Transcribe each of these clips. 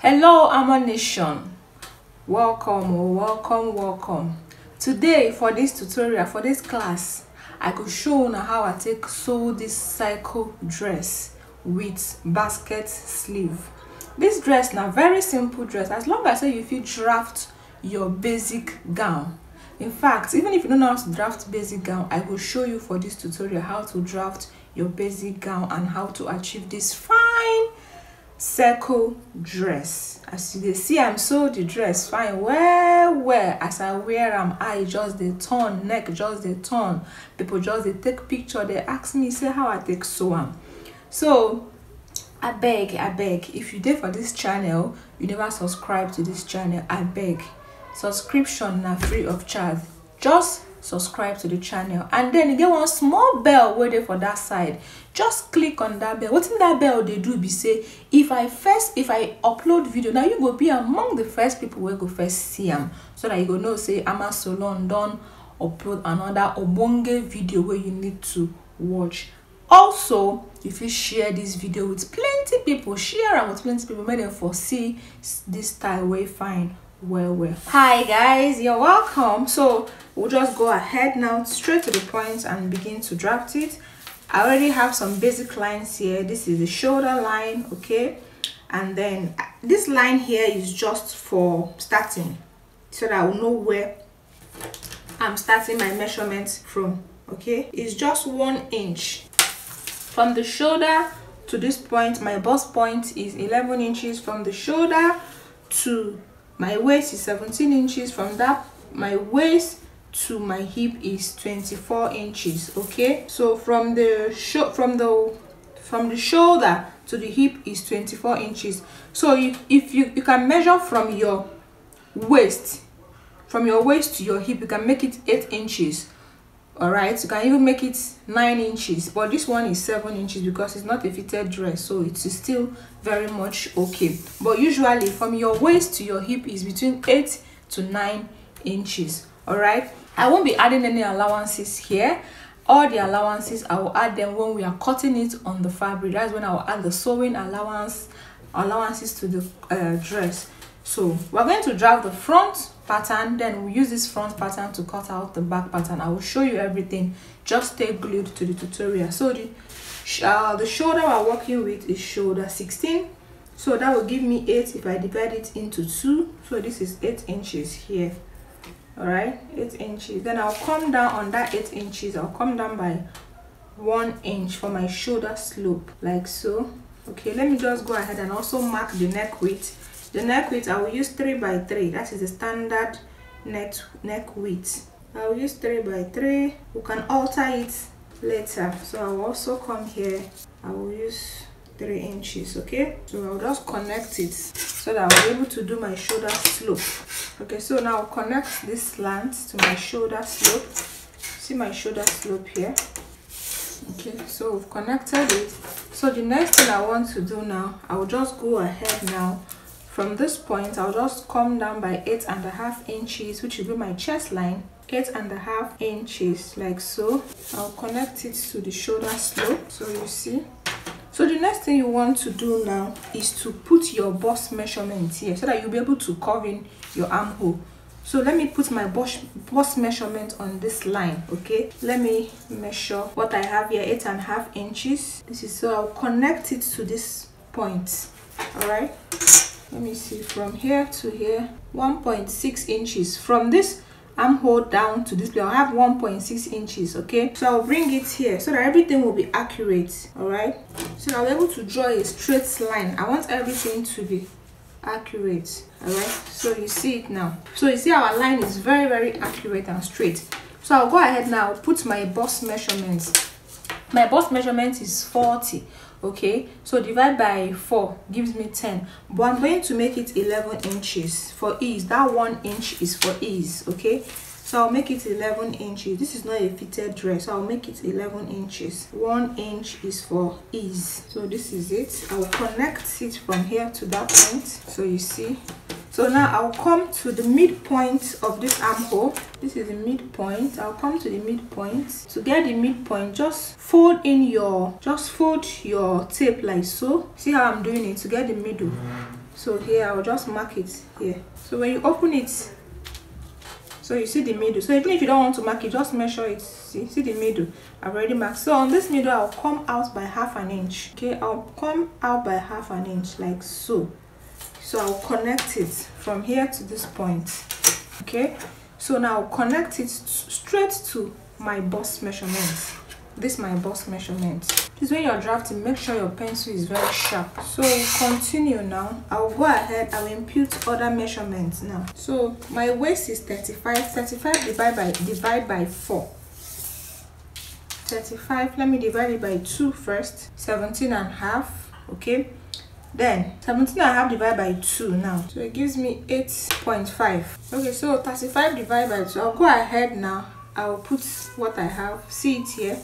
Hello Ama Nation, welcome. Today for this tutorial, for this class, I could show you how I take sew this cycle dress with basket sleeve. This dress now very simple dress, as long as you fit draft your basic gown. In fact, even if you don't know how to draft basic gown, I will show you for this tutorial how to draft your basic gown and how to achieve this fine circle dress. As you see, I'm sew the dress fine well as I wear am, I just the turn, neck just the turn, people just they take picture, they ask me say how I take sew am. So I beg, if you did for this channel, you never subscribe to this channel, I beg, subscription na free of charge. Just subscribe to the channel, and then you get one small bell waiting for that side. Just click on that bell. What in that bell they do be say, if I upload video, now you go be among the first people who go first see them, so that you go know say Ama Salon done upload another obonge video where you need to watch. Also, if you share this video with plenty people, share them with plenty people, make them foresee this style way fine well. Hi guys, you're welcome. So we'll just go ahead now straight to the point and begin to draft it. I already have some basic lines here. This is the shoulder line, okay, and then this line here is just for starting, so that I will know where I'm starting my measurements from. Okay, it's just 1 inch from the shoulder to this point. My bust point is 11 inches from the shoulder to my waist is 17 inches. From that, my waist to my hip is 24 inches. Okay, so from the shoulder to the hip is 24 inches. So if you can measure from your waist to your hip, you can make it 8 inches. All right, you can even make it 9 inches, but this one is 7 inches because it's not a fitted dress, so it is still very much okay. But usually from your waist to your hip is between 8 to 9 inches. All right, I won't be adding any allowances here. All the allowances I will add them when we are cutting it on the fabric. That's when I will add the sewing allowances to the dress. So we're going to draft the front pattern, then we'll use this front pattern to cut out the back pattern. I will show you everything. Just stay glued to the tutorial. So the shoulder we're working with is shoulder 16, so that will give me 8 if I divide it into 2. So this is 8 inches here. All right, 8 inches. Then I'll come down on that 8 inches. I'll come down by 1 inch for my shoulder slope, like so. Okay, let me just go ahead and also mark the neck width. The neck width, I will use 3 by 3. That is the standard neck width. I will use 3 by 3. We can alter it later. So I will also come here. I will use 3 inches. Okay, so I'll just connect it so that I'll be able to do my shoulder slope. Okay, so now I'll connect this slant to my shoulder slope. See my shoulder slope here. Okay, so we've connected it. So the next thing I want to do now, I will just go ahead now. From this point, I'll just come down by 8.5 inches, which will be my chest line. 8.5 inches, like so. I'll connect it to the shoulder slope, so you see. So the next thing you want to do now is to put your bust measurement here, so that you'll be able to curve in your armhole. So let me put my bust measurement on this line. Okay, let me measure what I have here, 8.5 inches. This is, so I'll connect it to this point. All right, let me see, from here to here, 1.6 inches. From this armhole down to this place, I'll have 1.6 inches. Okay, so I'll bring it here so that everything will be accurate. All right, so I'll be able to draw a straight line. I want everything to be accurate. All right, so you see it now. So you see our line is very accurate and straight. So I'll go ahead now, put my bust measurements. My bust measurement is 40. Okay, so divide by 4 gives me 10, but I'm going to make it 11 inches for ease. That 1 inch is for ease. Okay, so I'll make it 11 inches. This is not a fitted dress, so I'll make it 11 inches. 1 inch is for ease. So this is it. I'll connect it from here to that point, so you see. So now I'll come to the midpoint of this armhole. This is the midpoint. I'll come to the midpoint. To get the midpoint, just fold your tape like so. See how I'm doing it to get the middle. So here I'll just mark it here. So when you open it, so you see the middle. So even if you don't want to mark it, just measure it. See the middle. I've already marked. So on this middle, I'll come out by half an inch. Okay, I'll come out by half an inch like so. So I'll connect it from here to this point. Okay, so now I'll connect it straight to my bust measurement. This is my bust measurement. This is when you're drafting, make sure your pencil is very sharp. So we'll continue now. I'll go ahead, I'll impute other measurements now. So my waist is 35. 35 divide by 4. 35, let me divide it by 2 first. 17 and a half. Okay, then 17 and a half divided by 2 now. So it gives me 8.5. Okay, so 35 divided by 2. I'll go ahead now. I'll put what I have. See it here.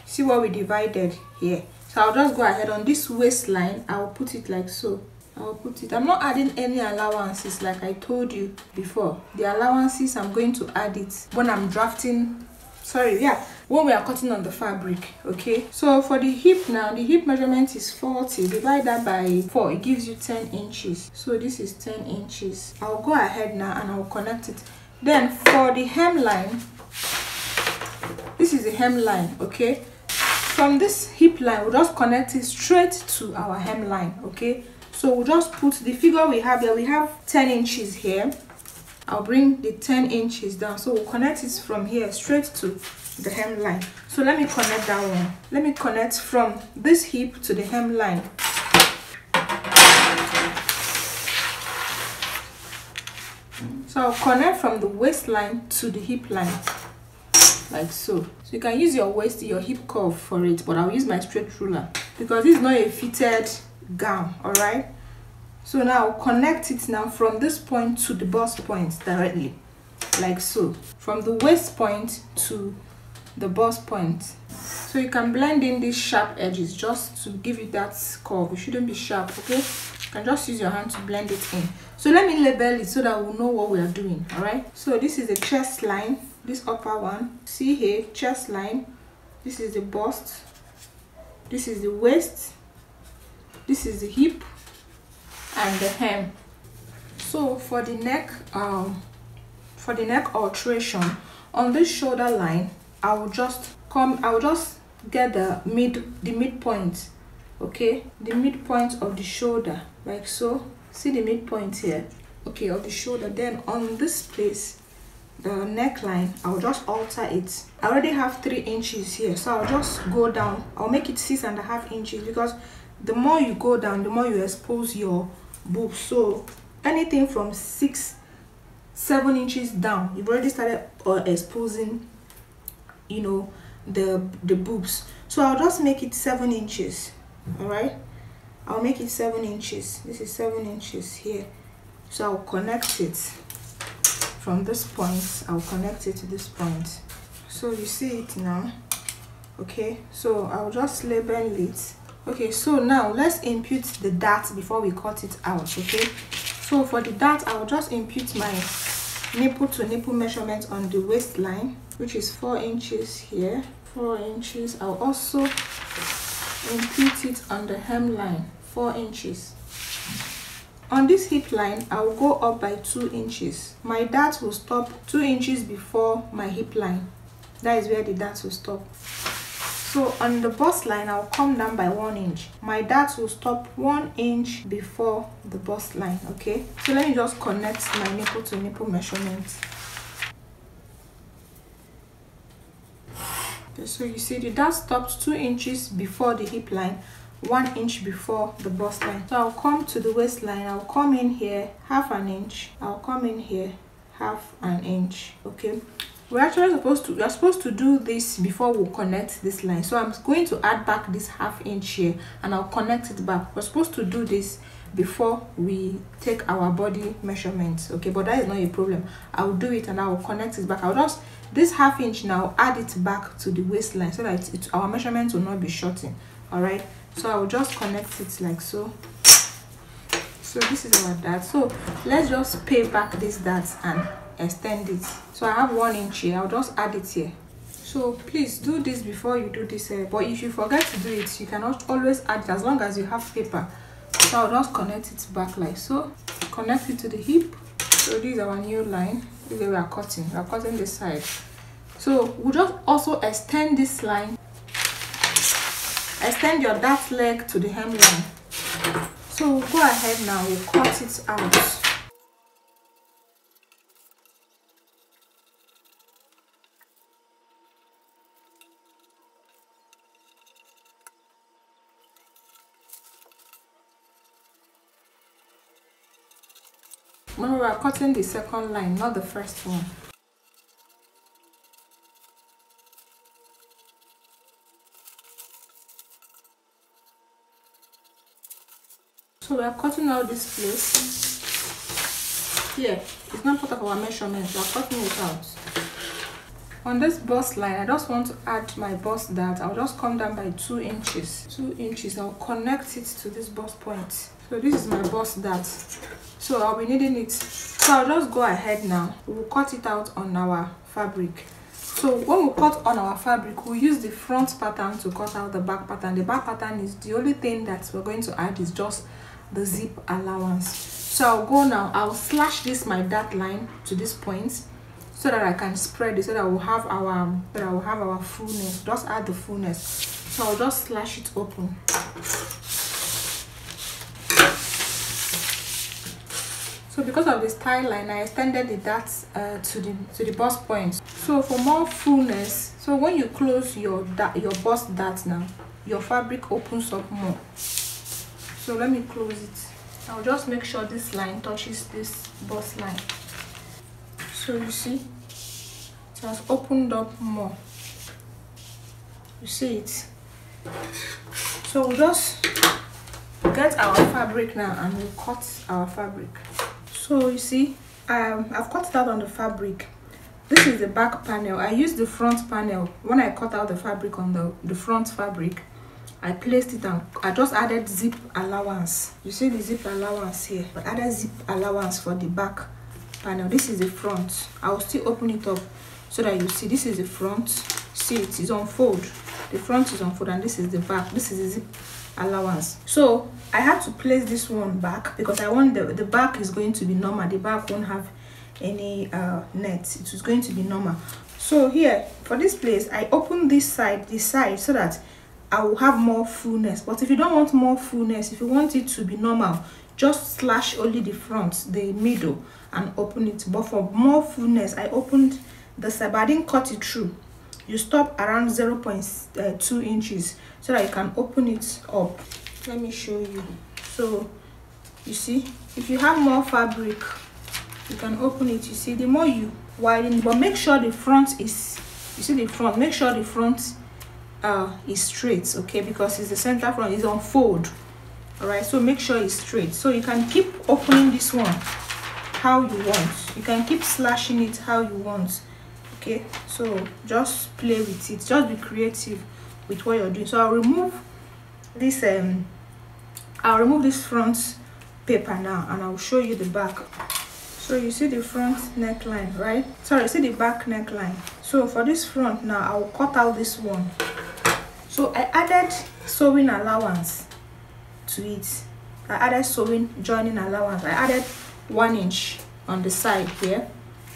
See what we divided here. So I'll just go ahead on this waistline. I'll put it like so. I'll put it. I'm not adding any allowances like I told you before. The allowances, I'm going to add it when I'm drafting. Sorry, yeah, when we are cutting on the fabric. Okay, so for the hip now, the hip measurement is 40. Divide that by 4, it gives you 10 inches. So this is 10 inches. I'll go ahead now and I'll connect it. Then for the hemline, this is the hemline. Okay, from this hip line, we'll just connect it straight to our hemline. Okay, so we'll just put the figure we have here. We have 10 inches here. I'll bring the 10 inches down. So we'll connect it from here straight to the hemline. So let me connect that one. Let me connect from this hip to the hemline. So I'll connect from the waistline to the hip line. Like so. So you can use your waist, your hip curve for it, but I'll use my straight ruler because this is not a fitted gown. Alright. So now I'll connect it now from this point to the bust point directly. Like so. From the waist point to the bust point. So you can blend in these sharp edges just to give it that curve. It shouldn't be sharp, okay? You can just use your hand to blend it in. So let me label it so that we'll know what we are doing. Alright. So this is the chest line. This upper one. See here, chest line. This is the bust. This is the waist. This is the hip. And the hem. So for the neck alteration on this shoulder line, I will just get the midpoint. Okay, the midpoint of the shoulder, like so. See the midpoint here, okay, of the shoulder. Then on this place, the neckline, I'll just alter it. I already have 3 inches here, so I'll just go down. I'll make it 6.5 inches because the more you go down, the more you expose your boobs. So anything from 6-7 inches down, you've already started exposing, you know, the boobs. So I'll just make it 7 inches. All right, I'll make it 7 inches. This is 7 inches here. So I'll connect it from this point. I'll connect it to this point. So you see it now. Okay, so I'll just label it. Okay, so now let's impute the dart before we cut it out. Okay, so for the dart, I'll just impute my nipple to nipple measurement on the waistline, which is 4 inches here. 4 inches. I'll also impute it on the hemline, 4 inches. On this hip line, I'll go up by 2 inches. My dart will stop 2 inches before my hip line. That is where the dart will stop. So on the bust line, I'll come down by 1 inch. My dart will stop 1 inch before the bust line. Okay, so let me just connect my nipple to nipple measurement. Okay, so you see the dart stopped 2 inches before the hip line, 1 inch before the bust line. So I'll come to the waistline. I'll come in here 1/2 inch. I'll come in here 1/2 inch. Okay, we're actually supposed to do this before we connect this line. So I'm going to add back this 1/2 inch here and I'll connect it back. We're supposed to do this before we take our body measurements. Okay, but that is not a problem. I'll do it and I'll connect it back. I'll just this 1/2 inch now, add it back to the waistline so that our measurements will not be shorting. All right, so I will just connect it like so. So this is our dart. So let's just pay back this dart and extend it. So I have 1 inch here. I'll just add it here. So please do this before you do this, but if you forget to do it, you cannot always add it as long as you have paper. So I'll just connect it back like so. Connect it to the hip. So this is our new line. This is where we are cutting. We are cutting this side. So we'll just also extend this line. Extend your dart leg to the hemline. So go ahead now, we'll cut it out. Remember, we are cutting the second line, not the first one. So we are cutting out this place. Here, it's not part of our measurements, we are cutting it out. On this bust line, I just want to add my bust dart. I'll just come down by 2 inches. 2 inches, I'll connect it to this bust point. So this is my bust dart. So I'll be needing it. So I'll just go ahead now. We'll cut it out on our fabric. So when we cut on our fabric, we'll use the front pattern to cut out the back pattern. The back pattern is the only thing that we're going to add is just the zip allowance. So I'll go now. I'll slash this my dart line to this point so that I can spread it, so that we'll have our fullness. Just add the fullness. So I'll just slash it open. So because of this tie line, I extended the dart to the bust point. So for more fullness, so when you close your bust dart now, your fabric opens up more. So let me close it. I'll just make sure this line touches this bust line. So you see, it has opened up more. You see it? So we'll just get our fabric now and we'll cut our fabric. So you see, I've cut it out on the fabric. This is the back panel. I used the front panel. When I cut out the fabric on the front fabric, I placed it and I just added zip allowance. You see the zip allowance here. I added zip allowance for the back panel. This is the front. I will still open it up so that you see this is the front. See, it is on fold. The front is on fold and this is the back. This is the zip allowance. So I had to place this one back because I want the back is going to be normal. The back won't have any net. It is going to be normal. So here for this place, I open this side so that I will have more fullness. But if you don't want more fullness, if you want it to be normal, just slash only the front, the middle, and open it. But for more fullness, I opened the side, but I didn't cut it through. You stop around 0.2 inches so that you can open it up. Let me show you. So you see, if you have more fabric, you can open it. You see, the more you widen, but make sure the front is, you see the front, make sure the front is straight, okay, because it's the center front, is on fold. All right, so make sure it's straight. So you can keep opening this one how you want. You can keep slashing it how you want. Okay, so just play with it. Just be creative with what you're doing. So I'll remove this front paper now and I'll show you the back. So you see the front neckline, right? Sorry, see the back neckline. So for this front now, I'll cut out this one. So I added sewing allowance to it. I added sewing joining allowance. I added 1 inch on the side here,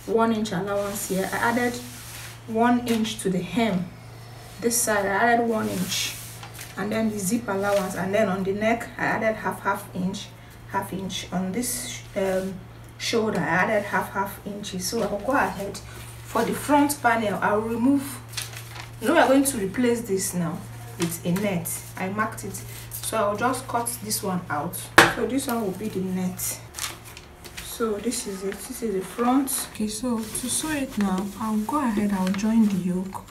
1 inch allowance here. I added 1 inch to the hem. This side I added 1 inch, and then the zip allowance, and then on the neck I added half inch. On this shoulder I added half inches. So I'll go ahead for the front panel. I'll remove, you know, we are going to replace this now with a net. I marked it, so I'll just cut this one out. So this one will be the net. So this is it. This is the front. Okay, so to sew it now, I'll go ahead, I'll join the yoke.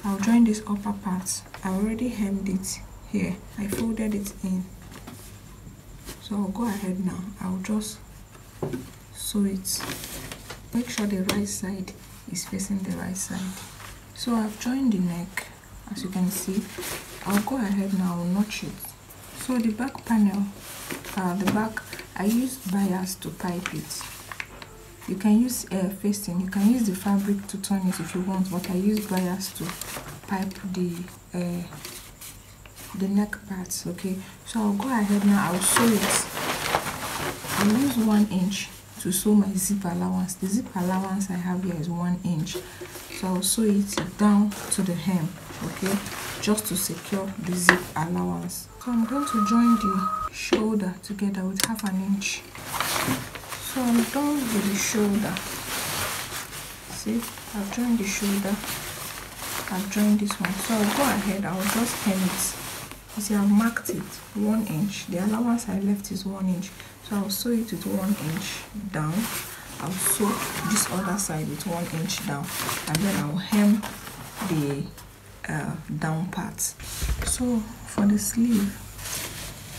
I'll join this upper part. I already hemmed it here. I folded it in. So I'll go ahead now. I'll just sew it. Make sure the right side is facing the right side. So I've joined the neck, as you can see. I'll go ahead now, I'll notch it. So the back panel, the back, I used bias to pipe it. You can use facing, you can use the fabric to turn it if you want, but I use bias to pipe the the neck parts. Okay, so I'll go ahead now. I'll sew it. I'll use 1 inch to sew my zip allowance. The zip allowance I have here is 1 inch, so I'll sew it down to the hem, okay, just to secure the zip allowance. So I'm going to join the shoulder together with 1/2 inch. So I'm done with the shoulder. See, I've joined the shoulder, I've joined this one. So I'll go ahead, I'll just hem it. You see, I've marked it 1 inch. The allowance I left is 1 inch. So I'll sew it with 1 inch down. I'll sew this other side with 1 inch down, and then I'll hem the down part. So for the sleeve,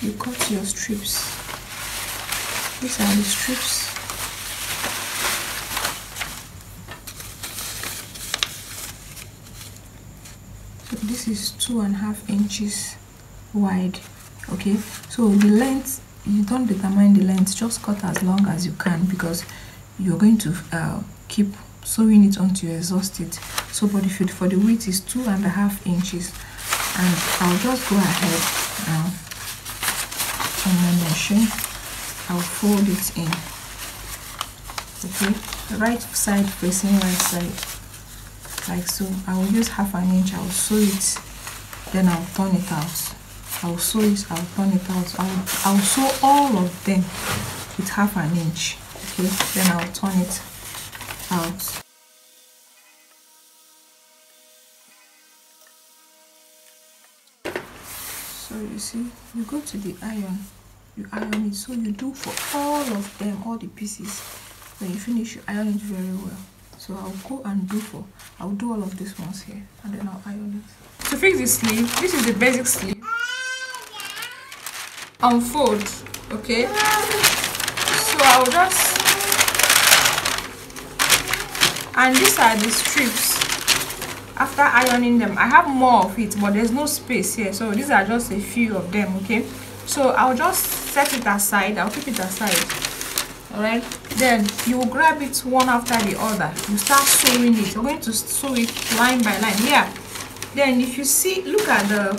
you cut your strips. These are the strips. So this is 2.5 inches wide. Okay, so the length, you don't determine the length, just cut as long as you can, because you're going to keep sewing it until you exhaust it. So but for the width is 2.5 inches, and I'll just go ahead now on my machine. I'll fold it in, okay, right side facing right side, like so. I will use 1/2 inch. I'll sew it, then I'll turn it out. I'll sew it, I'll turn it out. I'll sew all of them with 1/2 inch, okay, then I'll turn it out. So you see, you go to the iron, you iron it. So you do for all of them, all the pieces. When you finish, you iron it very well. So I'll go and I'll do all of these ones here, and then I'll iron it. To fix the sleeve, this is the basic sleeve. Unfold, okay, so I'll just, and these are the strips. After ironing them, I have more of it, but there's no space here, so these are just a few of them. Okay, so I'll just set it aside. I'll keep it aside. All right, then you will grab it one after the other. You start sewing it. You're going to sew it line by line. Yeah, then if you see, look at the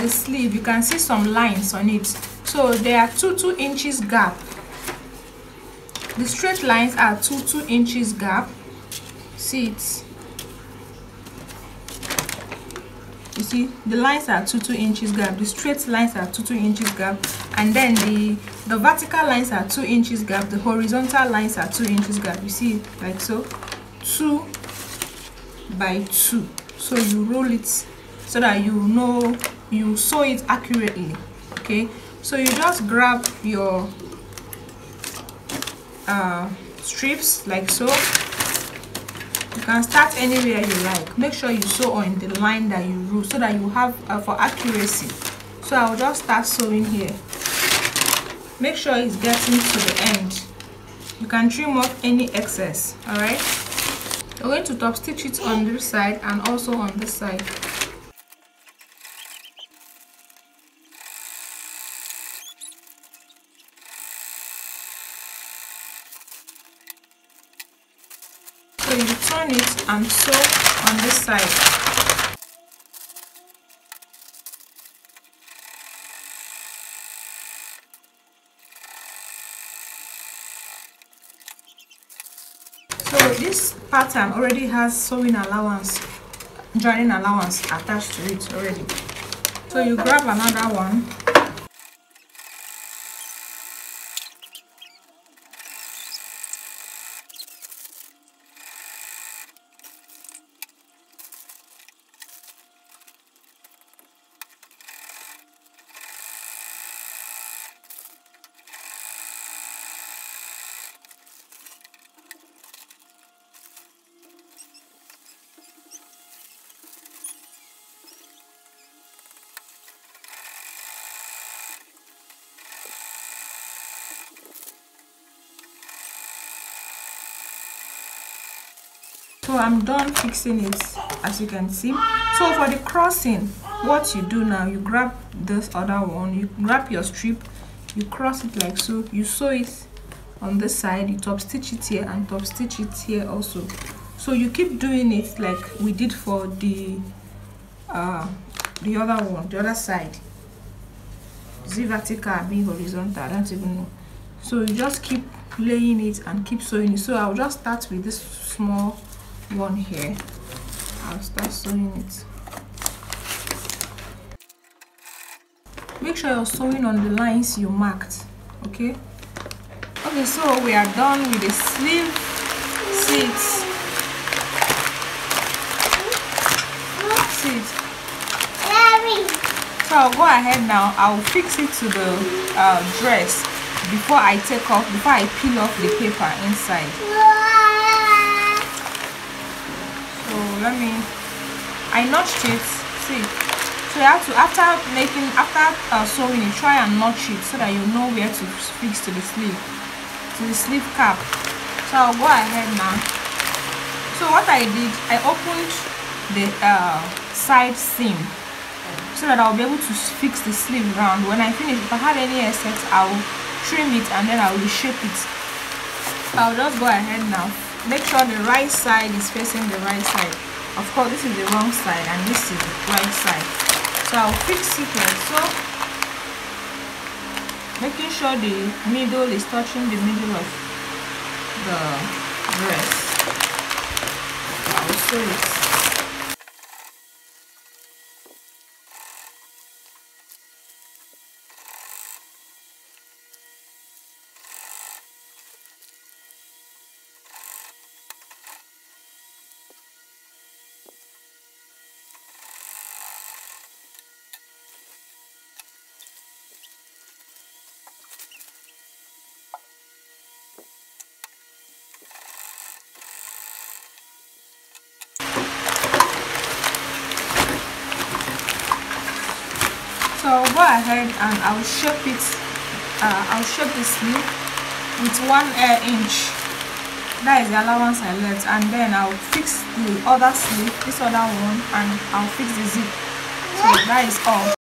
sleeve, you can see some lines on it. So there are 2 inches gap. The straight lines are 2 inches gap. See it? You see, the lines are 2 inches gap. The straight lines are 2 inches gap, and then the vertical lines are 2 inches gap. The horizontal lines are 2 inches gap. You see, like so, 2 by 2. So you roll it so that you know you sew it accurately. Okay, so you just grab your strips like so. You can start anywhere you like. Make sure you sew on the line that you rule, so that you have for accuracy. So I'll just start sewing here. Make sure it's getting to the end. You can trim off any excess. All right, we're going to top stitch it on this side and also on this side. So you turn it and sew on this side. So this pattern already has sewing allowance, joining allowance attached to it already. So you grab another one. So I'm done fixing it, as you can see. So for the crossing, what you do now, you grab this other one, you grab your strip, you cross it like so, you sew it on this side, you top stitch it here and top stitch it here also. So you keep doing it like we did for the other one, the other side. Is it vertical or be horizontal? I don't even know. So you just keep laying it and keep sewing it. So I'll just start with this small one here. I'll start sewing it. Make sure you're sewing on the lines you marked. Okay, so we are done with the sleeve. See it. So I'll go ahead now. I'll fix it to the dress before I peel off the paper inside. So I notched it. See, so you have to, after sewing it, try and notch it so that you know where to fix to the sleeve cap. So I'll go ahead now. So what I did, I opened the side seam so that I'll be able to fix the sleeve round. When I finish, if I had any excess, I'll trim it and then I'll reshape it. I'll just go ahead now. Make sure the right side is facing the right side. Of course, this is the wrong side and this is the right side. So I'll fix it like so, making sure the middle is touching the middle of the dress. I'll sew it. So I'll go ahead and I'll shape it. I'll shape the sleeve with 1 inch. That is the allowance I left, and then I'll fix the other sleeve, this other one, and I'll fix the zip. So that is all.